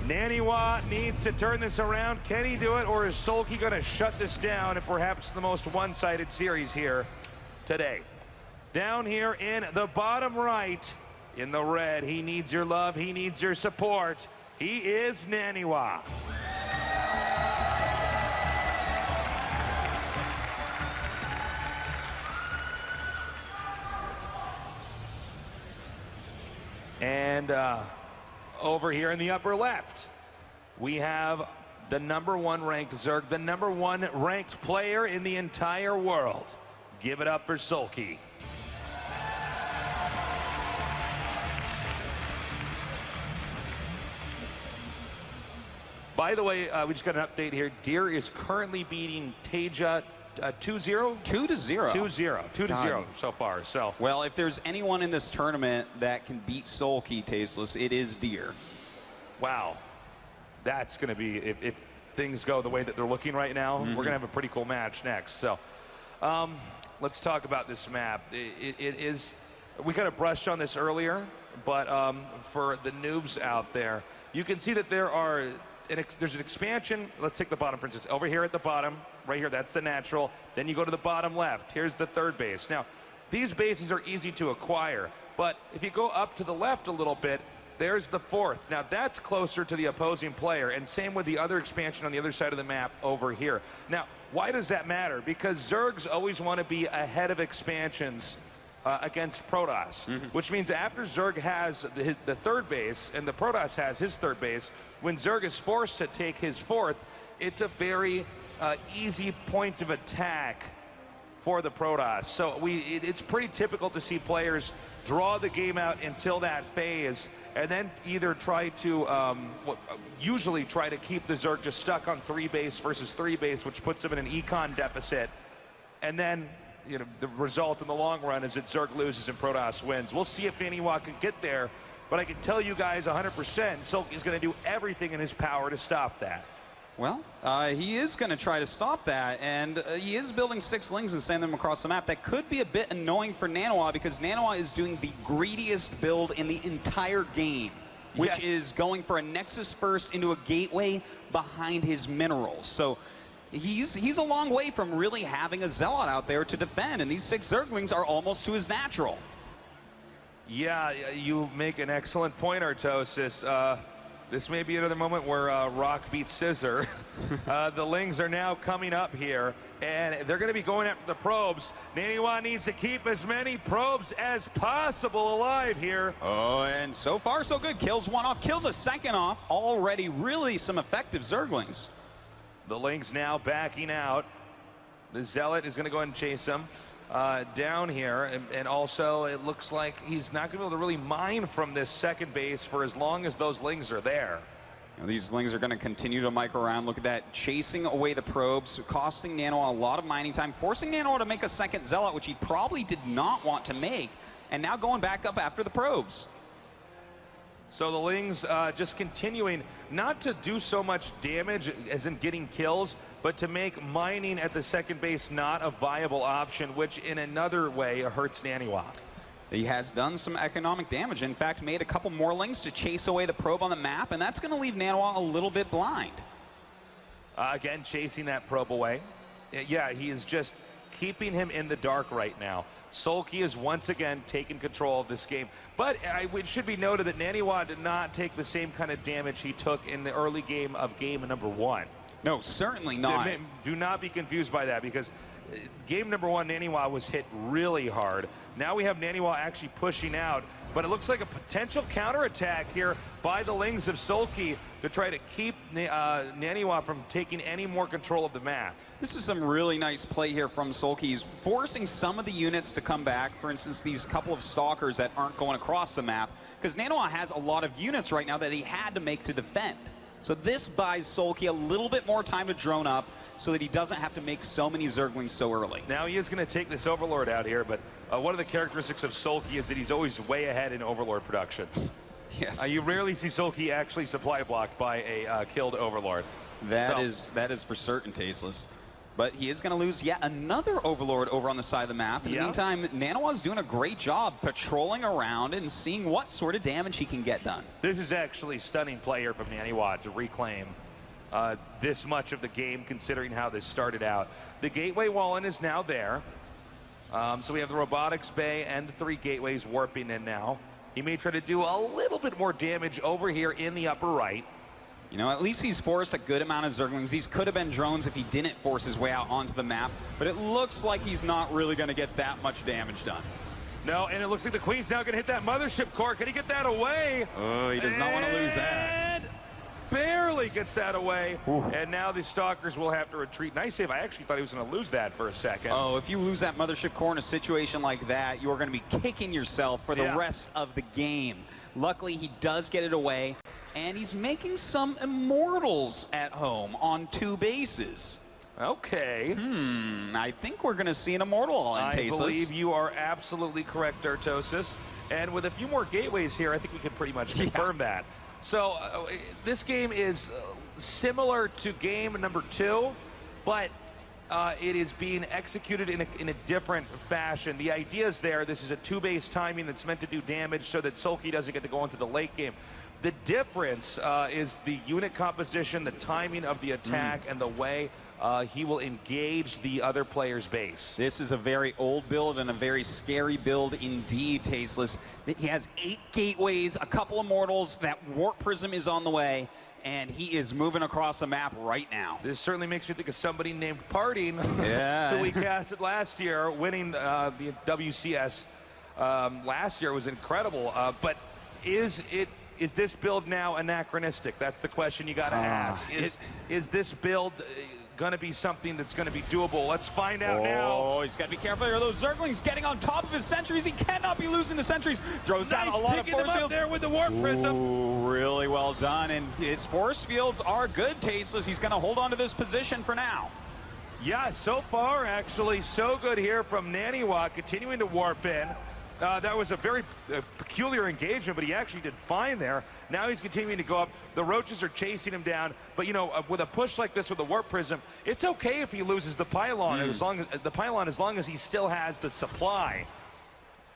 Naniwa needs to turn this around. Can he do it, or is Soulkey going to shut this down in perhaps the most one-sided series here today? Down here in the bottom right, in the red, he needs your love, he needs your support. He is Naniwa. And over here in the upper left, we have the #1 ranked Zerg, the #1 ranked player in the entire world. Give it up for Soulkey. By the way, we just got an update here. Deer is currently beating Teja 2-0? 2-0. 2-0. 2-0 so far. So, well, if there's anyone in this tournament that can beat Soulkey, Tasteless, it is Deer. Wow. That's going to be, if things go the way that they're looking right now, we're going to have a pretty cool match next. So, let's talk about this map. It is, we kind of brushed on this earlier, but for the noobs out there, you can see that there's an expansion. Let's take the bottom, for instance. Over here at the bottom, right here, that's the natural. Then you go to the bottom left. Here's the third base. Now, these bases are easy to acquire, but if you go up to the left a little bit, there's the fourth. Now, that's closer to the opposing player, and same with the other expansion on the other side of the map over here. Now, why does that matter? Because Zergs always want to be ahead of expansions against Protoss, which means after Zerg has the third base and the Protoss has his third base, when Zerg is forced to take his fourth, it's a very easy point of attack for the Protoss. So it's pretty typical to see players draw the game out until that phase, and then either try to, usually try to keep the Zerg just stuck on 3 base versus 3 base, which puts them in an econ deficit, and then you know, the result in the long run is that Zerg loses and Protoss wins. We'll see if Naniwa can get there, but I can tell you guys 100% Soulkey's going to do everything in his power to stop that. Well, he is going to try to stop that, and he is building 6 lings and sending them across the map. That could be a bit annoying for Naniwa, because Naniwa is doing the greediest build in the entire game, which is going for a Nexus first into a gateway behind his minerals. So he's a long way from really having a Zealot out there to defend, and these 6 Zerglings are almost to his natural. Yeah, you make an excellent point, Artosis. This may be another moment where rock beats scissor. The Lings are now coming up here, and they're going to be going after the probes. Naniwa needs to keep as many probes as possible alive here. Oh, and so far so good. Kills 1 off, kills a 2nd off. Already really some effective Zerglings. The Lings now backing out. The Zealot is going to go ahead and chase him down here, and also it looks like he's not going to be able to really mine from this second base for as long as those Lings are there. You know, these Lings are going to continue to mic around. Look at that, chasing away the probes, costing Naniwa a lot of mining time, forcing Naniwa to make a 2nd Zealot, which he probably did not want to make, and now going back up after the probes. So the Lings just continuing not to do so much damage as in getting kills, but to make mining at the second base not a viable option, which in another way hurts Naniwa. He has done some economic damage. In fact, made a couple more Lings to chase away the probe on the map, and that's going to leave Naniwa a little bit blind. Again, chasing that probe away. Yeah, he is just keeping him in the dark right now. Soulkey is once again taking control of this game. But it should be noted that Naniwa did not take the same kind of damage he took in the early game of game #1. No, certainly not. Do not be confused by that, because game #1, Naniwa was hit really hard. Now we have Naniwa actually pushing out, but it looks like a potential counterattack here by the Lings of Soulkey to try to keep Naniwa from taking any more control of the map. This is some really nice play here from Soulkey. He's forcing some of the units to come back. For instance, these couple of Stalkers that aren't going across the map, because Naniwa has a lot of units right now that he had to make to defend. So this buys Soulkey a little bit more time to drone up so that he doesn't have to make so many Zerglings so early. Now he is going to take this Overlord out here, but one of the characteristics of Soulkey is that he's always way ahead in Overlord production. Yes. You rarely see Soulkey actually supply blocked by a killed Overlord. That is for certain, Tasteless. But he is going to lose yet another Overlord over on the side of the map. In the meantime, Naniwa's doing a great job patrolling around and seeing what sort of damage he can get done. This is actually stunning play here from Naniwa to reclaim this much of the game, considering how this started out. The gateway wall-in is now there. So we have the robotics bay and the 3 gateways warping in now. He may try to do a little bit more damage over here in the upper right. You know, at least he's forced a good amount of Zerglings. These could have been drones if he didn't force his way out onto the map, but it looks like he's not really going to get that much damage done. No, and it looks like the Queen's now going to hit that mothership core. Can he get that away? Oh, he does not want to lose that. Barely gets that away. Ooh. And now the Stalkers will have to retreat. Nice save. I actually thought he was going to lose that for a second. Oh, if you lose that mothership core in a situation like that, you're going to be kicking yourself for the rest of the game. Luckily, he does get it away, and he's making some Immortals at home on 2 bases. Okay. I think we're going to see an Immortal all in Tasteless. I believe you are absolutely correct, Dartosis. And with a few more gateways here, I think we can pretty much confirm that. So this game is similar to game number 2, but it is being executed in a different fashion. The idea is there. This is a 2-base timing that's meant to do damage so that Soulkey doesn't get to go into the late game. The difference is the unit composition, the timing of the attack, and the way he will engage the other player's base. This is a very old build and a very scary build indeed, Tasteless. He has 8 gateways, a couple Immortals, that Warp Prism is on the way, and he is moving across the map right now. This certainly makes me think of somebody named Parting, who we casted last year, winning the WCS last year. Was incredible. But is this build now anachronistic? That's the question you got to ask. Is this build going to be something that's going to be doable? Let's find out now. Oh, he's got to be careful here. Those Zerglings getting on top of his sentries. He cannot be losing the sentries. Throws out a lot of force fields there with the Warp Prism. Ooh, really well done. And his force fields are good, Tasteless. He's going to hold on to this position for now. Yeah, so far, actually, so good here from Naniwa, continuing to warp in. That was a very peculiar engagement, but he actually did fine there. Now he's continuing to go up. The Roaches are chasing him down. But, you know, with a push like this with the Warp Prism, it's okay if he loses the pylon, as long as he still has the supply.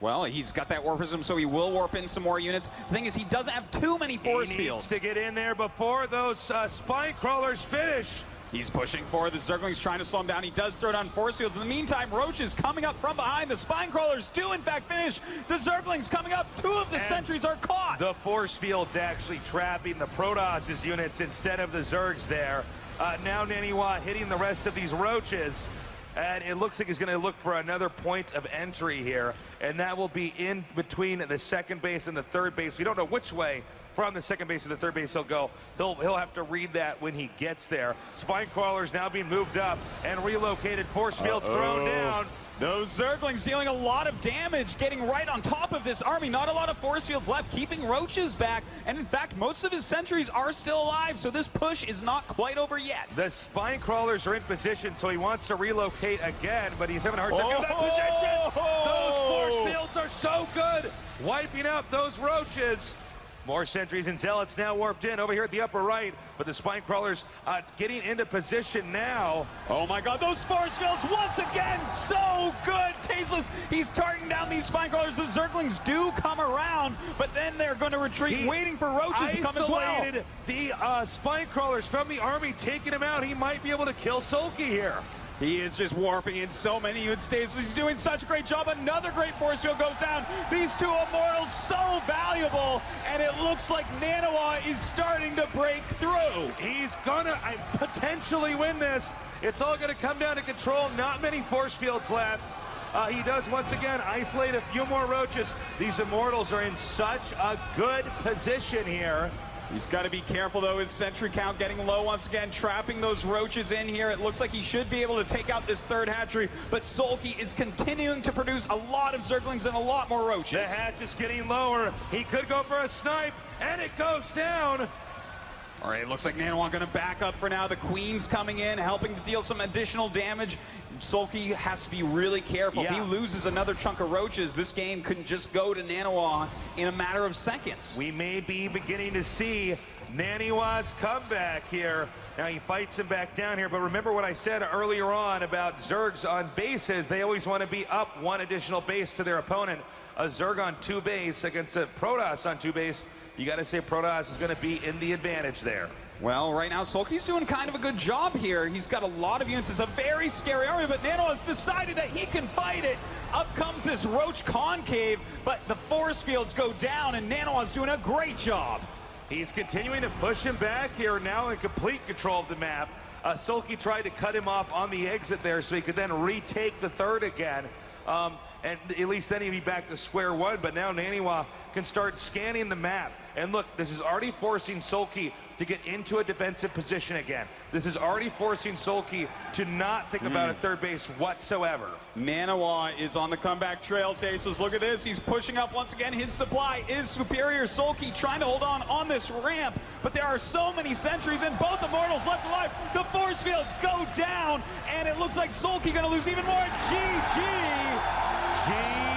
Well, he's got that Warp Prism, so he will warp in some more units. The thing is, he doesn't have too many force fields. He needs to get in there before those spine crawlers finish. He's pushing forward. The Zergling's trying to slow him down. He does throw down force fields. In the meantime, Roaches coming up from behind. The spine crawlers do, in fact, finish. The Zergling's coming up. 2 of the sentries are caught. The force fields actually trapping the Protoss' units instead of the Zergs there. Now Naniwa hitting the rest of these Roaches. And it looks like he's going to look for another point of entry here. And that will be in between the second base and the third base. We don't know which way from the second base to the third base he'll go. He'll have to read that when he gets there. Spine crawlers now being moved up and relocated. Force fields thrown down. Those Zerglings dealing a lot of damage, getting right on top of this army. Not a lot of force fields left, keeping Roaches back. And in fact, most of his sentries are still alive, so this push is not quite over yet. The spine crawlers are in position, so he wants to relocate again, but he's having a hard time in that position. Those force fields are so good, wiping out those Roaches. More sentries and zealots now warped in over here at the upper right, but the spine crawlers getting into position now. Oh my God, those force fields once again, so good. Tasteless, he's targeting down these spine crawlers. The Zerglings do come around, but then they're going to retreat, waiting for Roaches to come as well. Isolated the spine crawlers from the army, taking him out. He might be able to kill Soulkey here. He is just warping in so many unit states. He's doing such a great job. Another great force field goes down. These 2 Immortals so valuable, and it looks like Naniwa is starting to break through. He's gonna potentially win this. It's all gonna come down to control. Not many force fields left. He does once again isolate a few more Roaches. These Immortals are in such a good position here. He's got to be careful, though. His sentry count getting low once again, trapping those Roaches in here. It looks like he should be able to take out this third hatchery, but Soulkey is continuing to produce a lot of Zerglings and a lot more Roaches. The hatch is getting lower. He could go for a snipe, and it goes down. All right, it looks like Naniwa going to back up for now. The Queen's coming in, helping to deal some additional damage. Soulkey has to be really careful. If he loses another chunk of Roaches, this game could just go to Naniwa in a matter of seconds. We may be beginning to see Naniwa's comeback here. Now he fights him back down here, but remember what I said earlier on about Zergs on bases. They always want to be up one additional base to their opponent. A Zerg on 2 base against a Protoss on 2 base. You got to say Protoss is going to be in the advantage there. Well, right now, Soulkey's doing kind of a good job here. He's got a lot of units. It's a very scary area, but Nano has decided that he can fight it. Up comes this Roach Concave, but the force fields go down, and Nano is doing a great job. He's continuing to push him back here, now in complete control of the map. Soulkey tried to cut him off on the exit there so he could then retake the third again. And at least then he'd be back to square one, but now Naniwa can start scanning the map. And look, this is already forcing Soulkey to get into a defensive position again. This is already forcing Soulkey to not think about a third base whatsoever. Naniwa is on the comeback trail, Tasos. Look at this. He's pushing up once again. His supply is superior. Soulkey trying to hold on this ramp, but there are so many sentries and both Immortals left alive. The force fields go down, and it looks like Soulkey going to lose even more. GG!